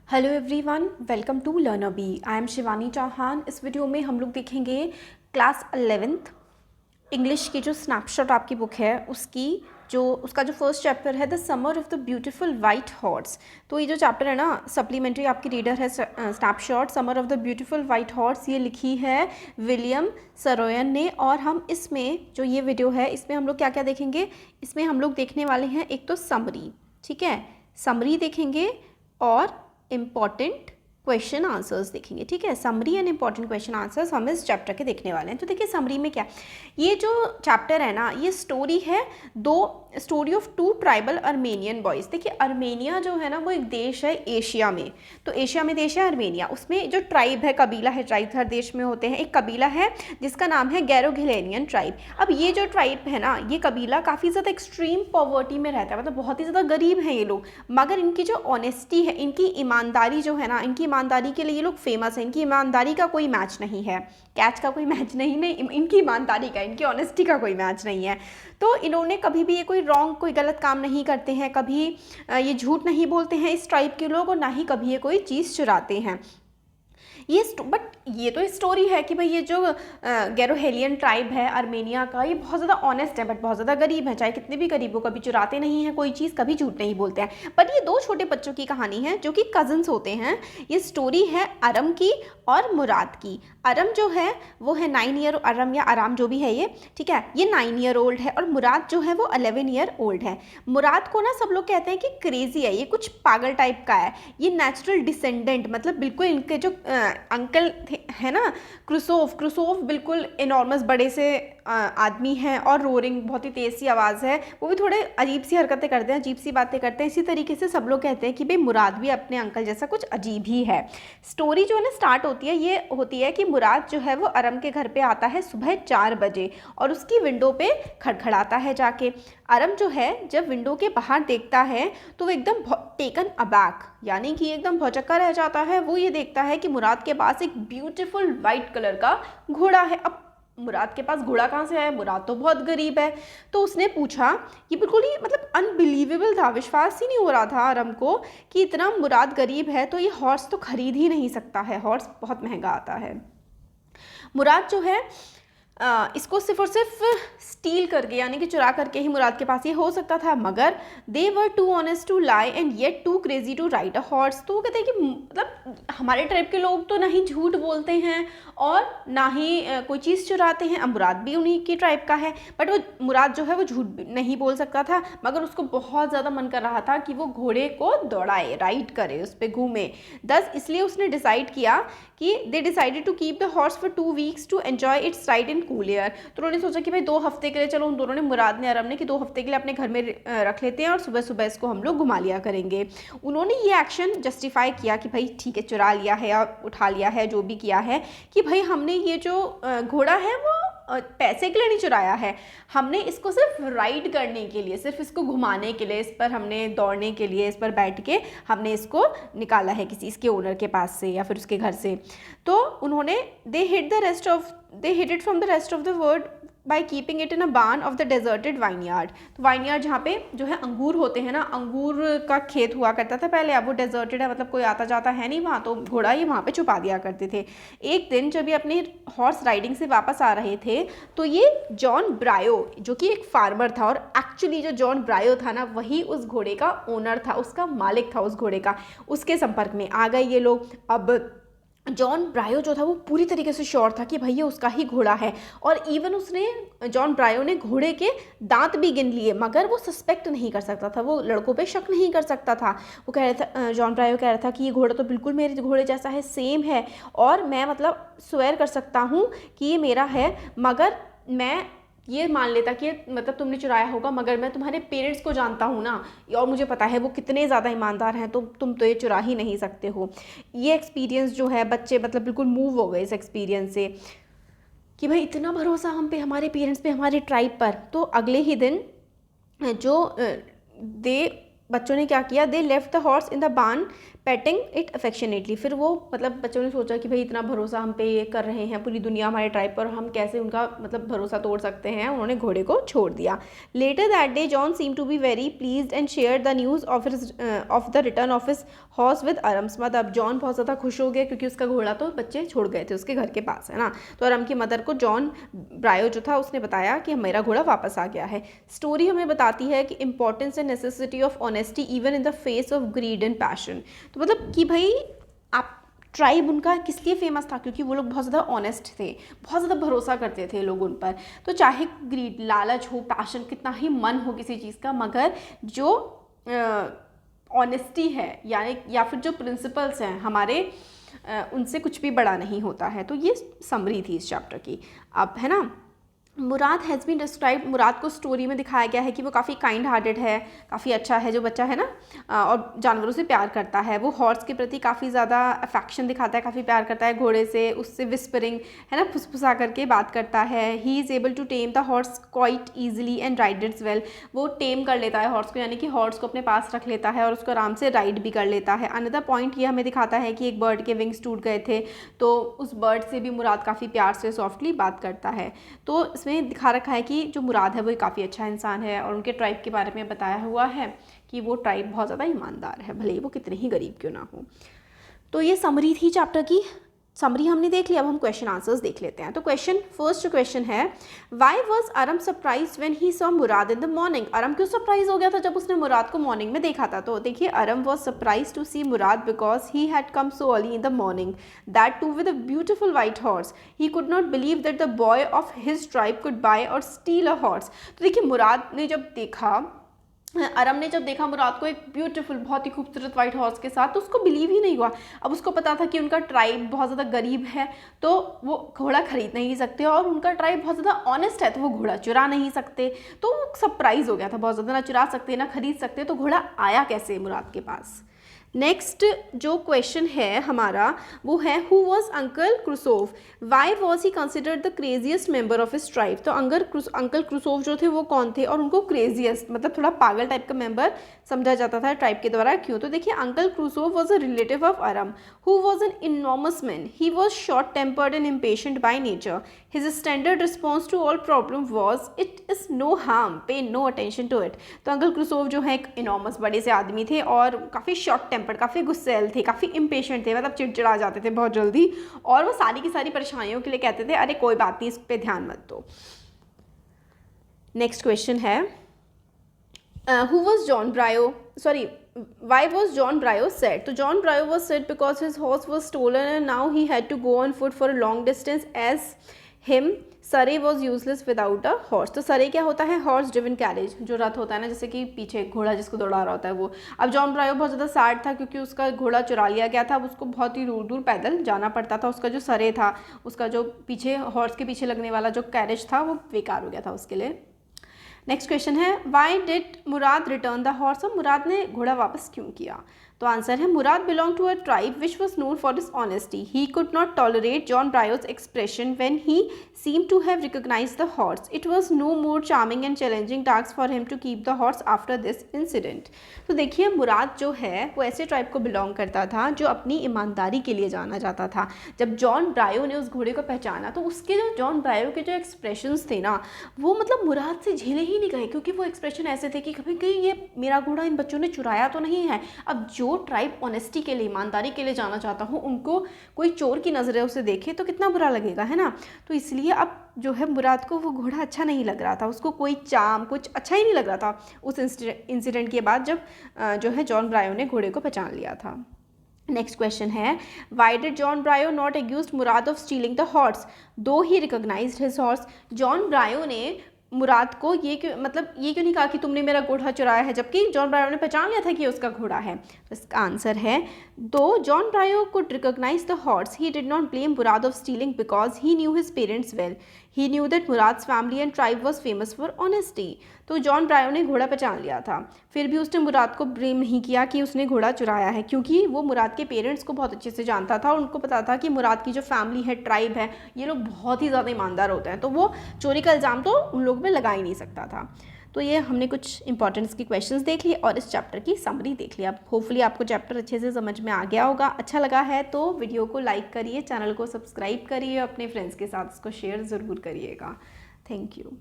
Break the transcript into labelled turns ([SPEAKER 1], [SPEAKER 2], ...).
[SPEAKER 1] Hello everyone, welcome to learner B. I am Shivani Chauhan. इस video में हम लोग देखेंगे क्लास 11th इंग्लिश की जो स्नैपशॉट आपकी बुक है उसका जो फर्स्ट चैप्टर है the summer of the beautiful white horse. तो ये जो चैप्टर है ना, सप्लीमेंट्री आपकी रीडर है snapshot summer of the beautiful white horse, ये लिखी है विलियम सरोयन ने। और हम इसमें जो ये वीडियो है इसमें हम लोग क्या क्या देखेंगे, इसमें हम लोग देखने वाले हैं एक तो समरी, ठीक है, समरी देखेंगे और इम्पॉर्टेंट क्वेश्चन आंसर्स देखेंगे, ठीक है। Summary and important question answers हम इस चैप्टर के देखने वाले हैं। तो देखिए समरी में क्या, ये जो चैप्टर है ना, ये स्टोरी है story of two tribal Armenian boys. देखिए अर्मेनिया जो है ना वो एक देश है एशिया में, तो एशिया में देश है अर्मेनिया। उसमें जो ट्राइब है, कबीला है, ट्राइब हर देश में होते हैं, एक कबीला है जिसका नाम है गैरोघिलेनियन ट्राइब। अब ये जो ट्राइब है ना, ये कबीला काफ़ी ज़्यादा एक्सट्रीम पॉवर्टी में रहता है, मतलब बहुत ही ज़्यादा गरीब हैं ये लोग, मगर इनकी जो ऑनेस्टी है, इनकी ईमानदारी जो है ना, इनकी ईमानदारी के लिए ये लोग फेमस है। इनकी ईमानदारी का कोई मैच नहीं है, कैच का कोई मैच नहीं, इनकी ईमानदारी का, इनकी ऑनेस्टी का कोई मैच नहीं है। तो इन्होंने कभी भी ये कोई गलत काम नहीं करते हैं, कभी ये झूठ नहीं बोलते हैं इस ट्राइब के लोग, और ना ही कभी ये कोई चीज़ चुराते हैं। बट ये तो स्टोरी है कि भाई ये जो गैरोहेलियन ट्राइब है अर्मेनिया का, ये बहुत ज़्यादा ऑनेस्ट है बट बहुत ज़्यादा गरीब है। चाहे कितने भी गरीब हो, कभी चुराते नहीं हैं कोई चीज़, कभी झूठ नहीं बोलते हैं। पर ये दो छोटे बच्चों की कहानी है जो कि कजन्स होते हैं। ये स्टोरी है अरम की और मुराद की। अरम जो है वो है 9 ईयर, अरम या आराम जो भी है ये, ठीक है, ये 9 ईयर ओल्ड है, और मुराद जो है वो 11 ईयर ओल्ड है। मुराद को ना सब लोग कहते हैं कि क्रेजी है, ये कुछ पागल टाइप का है, ये डिसेंडेंट, मतलब बिल्कुल इनके जो अंकल है ना क्रुसोव बिल्कुल इनॉर्मस बड़े से आदमी हैं, और रोरिंग बहुत ही तेज़ सी आवाज़ है, वो भी थोड़े अजीब सी हरकतें करते हैं, अजीब सी बातें करते हैं। इसी तरीके से सब लोग कहते हैं कि भाई मुराद भी अपने अंकल जैसा कुछ अजीब ही है। स्टोरी जो है ना स्टार्ट होती है, ये होती है कि मुराद जो है वो अरम के घर पे आता है सुबह 4 बजे, और उसकी विंडो पे खड़खड़ाता है जाके। अरम जो है जब विंडो के बाहर देखता है तो वो एकदम टेकन अबैक, यानी कि एकदम भौचक्का रह जाता है। वो ये देखता है कि मुराद के पास एक ब्यूटीफुल वाइट कलर का घोड़ा है। अब मुराद के पास घोड़ा कहाँ से आया, मुराद तो बहुत गरीब है। तो उसने पूछा, ये बिल्कुल ही मतलब अनबिलीवेबल था, विश्वास ही नहीं हो रहा था अरम को कि इतना मुराद गरीब है तो ये हॉर्स तो खरीद ही नहीं सकता है, हॉर्स बहुत महंगा आता है। मुराद जो है इसको सिर्फ और सिर्फ स्टील करके, यानी कि चुरा करके ही मुराद के पास ये हो सकता था, मगर they were too honest to lie and yet too crazy to ride a horse. तो वो कहते हैं कि मतलब हमारे टाइप के लोग तो ना ही झूठ बोलते हैं और ना ही कोई चीज़ चुराते हैं। अब मुराद भी उन्हीं की ट्राइब का है, बट वो मुराद जो है वो झूठ नहीं बोल सकता था, मगर उसको बहुत ज़्यादा मन कर रहा था कि वो घोड़े को दौड़ाए, राइड करे, उस पर घूमे। दस इसलिए उसने डिसाइड किया कि they decided to keep the horse for 2 weeks to enjoy its ride in cool air. तो उन्होंने सोचा कि भाई 2 हफ्ते के लिए, चलो उन दोनों ने, मुराद ने अरम ने, कि 2 हफ्ते के लिए अपने घर में रख लेते हैं और सुबह सुबह इसको हम लोग घुमा लिया करेंगे। उन्होंने ये एक्शन जस्टिफाई किया कि भाई ठीक है, चुरा लिया है या उठा लिया है, जो भी किया है, कि भाई हमने ये जो घोड़ा है वो पैसे के लिए नहीं चुराया है, हमने इसको सिर्फ राइड करने के लिए, सिर्फ इसको घुमाने के लिए, इस पर हमने दौड़ने के लिए, इस पर बैठ के हमने इसको निकाला है किसी इसके ओनर के पास से या फिर उसके घर से। तो उन्होंने they hid it from the rest of the world by keeping it in a barn of the deserted vineyard. तो वाइनयार्ड जहाँ पे जो है अंगूर होते हैं ना, अंगूर का खेत हुआ करता था पहले, अब वो डेजर्टेड है, मतलब कोई आता जाता है नहीं वहाँ, तो घोड़ा ये वहाँ पे छुपा दिया करते थे। एक दिन जब ये अपनी हॉर्स राइडिंग से वापस आ रहे थे तो ये जॉन ब्रायो, जो कि एक फार्मर था, और एक्चुअली जो जॉन ब्रायो था ना वही उस घोड़े का ओनर था, उसका मालिक था उस घोड़े का, उसके संपर्क में आ गए ये लोग। अब जॉन ब्रायो जो था वो पूरी तरीके से श्योर था कि भाई ये उसका ही घोड़ा है, और इवन जॉन ब्रायो ने घोड़े के दांत भी गिन लिए, मगर वो सस्पेक्ट नहीं कर सकता था, वो लड़कों पे शक नहीं कर सकता था। वो कह रहा था, जॉन ब्रायो कह रहा था कि ये घोड़ा तो बिल्कुल मेरे घोड़े जैसा है, सेम है, और मैं मतलब स्वेयर कर सकता हूँ कि ये मेरा है, मगर मैं ये मान लेता कि मतलब तुमने चुराया होगा, मगर मैं तुम्हारे पेरेंट्स को जानता हूँ ना, और मुझे पता है वो कितने ज़्यादा ईमानदार हैं, तो तुम तो ये चुरा ही नहीं सकते हो। ये एक्सपीरियंस जो है, बच्चे मतलब बिल्कुल मूव हो गए इस एक्सपीरियंस से कि भाई इतना भरोसा हम पे, हमारे पेरेंट्स पे, हमारे ट्राइब पर। तो अगले ही दिन जो दे बच्चों ने क्या किया, they left the horse in the barn petting it affectionately. फिर वो मतलब बच्चों ने सोचा कि भाई इतना भरोसा हम पे ये कर रहे हैं पूरी दुनिया हमारे ट्राइब पर, हम कैसे उनका मतलब भरोसा तोड़ सकते हैं। उन्होंने घोड़े को छोड़ दिया। Later that day John seem to be very pleased and share the news of the return of his horse with Aram's mother. John बहुत ज़्यादा खुश हो गया क्योंकि उसका घोड़ा तो बच्चे छोड़ गए थे उसके घर के पास, है ना। तो अरम की मदर को जॉन ब्रायो जो था उसने बताया कि मेरा घोड़ा वापस आ गया है। स्टोरी हमें बताती है कि importance and necessity of honesty even in the face of grid and passion. तो मतलब कि भाई आप ट्राइब उनका किस लिए फेमस था, क्योंकि वो लोग बहुत ज़्यादा ऑनेस्ट थे, बहुत ज़्यादा भरोसा करते थे लोग उन पर। तो चाहे ग्रीड, लालच हो, पैशन, कितना ही मन हो किसी चीज़ का, मगर जो ऑनेस्टी है यानी या फिर जो प्रिंसिपल्स हैं हमारे, उनसे कुछ भी बड़ा नहीं होता है। तो ये समरी थी इस चैप्टर की। अब है ना, मुराद हैज़ बीन डिस्क्राइब्ड, मुराद को स्टोरी में दिखाया गया है कि वो काफ़ी काइंड हार्टेड है, काफ़ी अच्छा है जो बच्चा है ना, और जानवरों से प्यार करता है। वो हॉर्स के प्रति काफ़ी ज़्यादा अफेक्शन दिखाता है, काफ़ी प्यार करता है घोड़े से, उससे विस्परिंग है ना, फुसफुसा करके बात करता है। He is able to tame the horse quite easily and ride its well. वो टेम कर लेता है हॉर्स को, यानी कि हॉर्स को अपने पास रख लेता है और उसको आराम से राइड भी कर लेता है। अनदर पॉइंट ये हमें दिखाता है कि एक बर्ड के विंग्स टूट गए थे, तो उस बर्ड से भी मुराद काफ़ी प्यार से सॉफ्टली बात करता है। तो इसमें दिखा रखा है कि जो मुराद है वो काफ़ी अच्छा इंसान है, और उनके ट्राइब के बारे में बताया हुआ है कि वो ट्राइब बहुत ज़्यादा ईमानदार है, भले ही वो कितने ही गरीब क्यों ना हो। तो ये समरी थी चैप्टर की, समरी हमने देख लिया। अब हम क्वेश्चन आंसर्स देख लेते हैं। तो फर्स्ट क्वेश्चन है, why was Aram surprise when he saw Mourad in the morning. Aram क्यों सरप्राइज हो गया था जब उसने मुराद को मॉर्निंग में देखा था। तो देखिए, Aram was surprise to see Mourad because he had come so early in the morning, that too with a beautiful white horse. He could not believe that the boy of his tribe could buy or steal a horse. तो देखिए, मुराद ने जब देखा, अरम ने जब देखा मुराद को एक ब्यूटीफुल, बहुत ही खूबसूरत वाइट हॉर्स के साथ, तो उसको बिलीव ही नहीं हुआ। अब उसको पता था कि उनका ट्राइब बहुत ज़्यादा गरीब है, तो वो घोड़ा खरीद नहीं सकते, और उनका ट्राइब बहुत ज़्यादा ऑनेस्ट है, तो वो घोड़ा चुरा नहीं सकते। तो वो सरप्राइज हो गया था बहुत ज़्यादा, ना चुरा सकते ना खरीद सकते, तो घोड़ा आया कैसे मुराद के पास। नेक्स्ट जो क्वेश्चन है हमारा वो है, हु वॉज अंकल क्रूसोव, why was he considered the craziest member of his tribe. तो अंकल क्रूसोव जो थे वो कौन थे, और उनको क्रेजिएस्ट मतलब थोड़ा पागल टाइप का मेंबर समझा जाता था ट्राइब के द्वारा, क्यों। तो देखिए, अंकल क्रूसोव was a relative of Aram who was an enormous man. He was short tempered and impatient by nature. His standard response to all problem was, it is no harm, pay no attention to it. तो uncle क्रूसोव जो है एक enormous बड़े से आदमी थे, और काफ़ी शॉर्ट टेम्पर्ड, काफ़ी गुस्सैल थे, काफ़ी इम्पेशेंट थे, मतलब चिड़चिड़ा जाते थे बहुत जल्दी, और वो सारी की सारी परेशानियों के लिए कहते थे अरे कोई बात नहीं, इस पर ध्यान मत दो। नेक्स्ट क्वेश्चन है, who was John Bryo, sorry, why was John Bryo sad? तो John Bryo was sad because his horse was stolen and now he had to go on foot for a long distance as him सरे was useless without a horse. तो सरे क्या होता है, horse driven carriage, जो रथ होता है ना, जैसे कि पीछे घोड़ा जिसको दौड़ा रहा होता है वो। अब जॉन ब्रायो बहुत ज़्यादा सैड था क्योंकि उसका घोड़ा चुरा लिया गया था, अब उसको बहुत ही दूर दूर पैदल जाना पड़ता था। उसका जो सरे था, उसका जो पीछे हॉर्स के पीछे लगने वाला जो कैरेज था वो बेकार हो गया था उसके लिए। नेक्स्ट क्वेश्चन है, why did Murad return the horse. और मुराद ने घोड़ा वापस क्यों किया। तो आंसर है, Mourad belong to a tribe which was known for his honesty. He could not tolerate John Byro's expression when he seem to have recognise the horse. It was no more charming and challenging task for him to keep the horse after this incident. तो देखिए, मुराद जो है वो ऐसे tribe को belong करता था जो अपनी ईमानदारी के लिए जाना जाता था। जब जॉन ब्रायो ने उस घोड़े को पहचाना तो उसके जो जॉन ब्रायो के जो एक्सप्रेशंस थे ना, वो मतलब मुराद से झेले ही नहीं गए, क्योंकि वो एक्सप्रेशन ऐसे थे कि कभी कहीं ये मेरा घोड़ा इन बच्चों ने चुराया तो नहीं है। अब जो ट्राइब ऑनेस्टी के लिए, ईमानदारी के लिए जाना चाहता हूँ, उनको कोई चोर की नज़रें उसे देखे तो कितना बुरा लगेगा, है ना। तो इसलिए अब जो है मुराद को वो घोड़ा अच्छा नहीं लग रहा था, उसको कोई चाम कुछ अच्छा ही नहीं लग रहा था उस इंसिडेंट के बाद, जब जो है जॉन ब्रायो ने घोड़े को पहचान लिया था। नेक्स्ट क्वेश्चन है, why did John ब्रायो not accused Murad of stealing the horse दो ही recognised his horse. John Byro ने मुराद को ये क्यों नहीं कहा कि तुमने मेरा घोड़ा चुराया है, जबकि जॉन ब्रायो ने पहचान लिया था कि ये उसका घोड़ा है। तो इसका आंसर है, though John Byro could recognise the horse he did not blame Mourad of stealing because he knew his parents well. He knew that Mourad's family and tribe was famous for honesty. तो John Byro ने घोड़ा पहचान लिया था, फिर भी उसने मुराद को ब्लेम नहीं किया कि उसने घोड़ा चुराया है, क्योंकि वो मुराद के पेरेंट्स को बहुत अच्छे से जानता था और उनको पता था कि मुराद की जो फैमिली है, ट्राइब है, ये लोग बहुत ही ज़्यादा ईमानदार होते हैं, तो वो चोरी का इल्ज़ाम तो उन लोगों पे लगा ही नहीं सकता था। तो ये हमने कुछ इंपॉर्टेंट्स की क्वेश्चंस देख लिए और इस चैप्टर की समरी देख लिया। अब होपफुली आपको चैप्टर अच्छे से समझ में आ गया होगा। अच्छा लगा है तो वीडियो को लाइक करिए, चैनल को सब्सक्राइब करिए, अपने फ्रेंड्स के साथ इसको शेयर ज़रूर करिएगा। Thank you.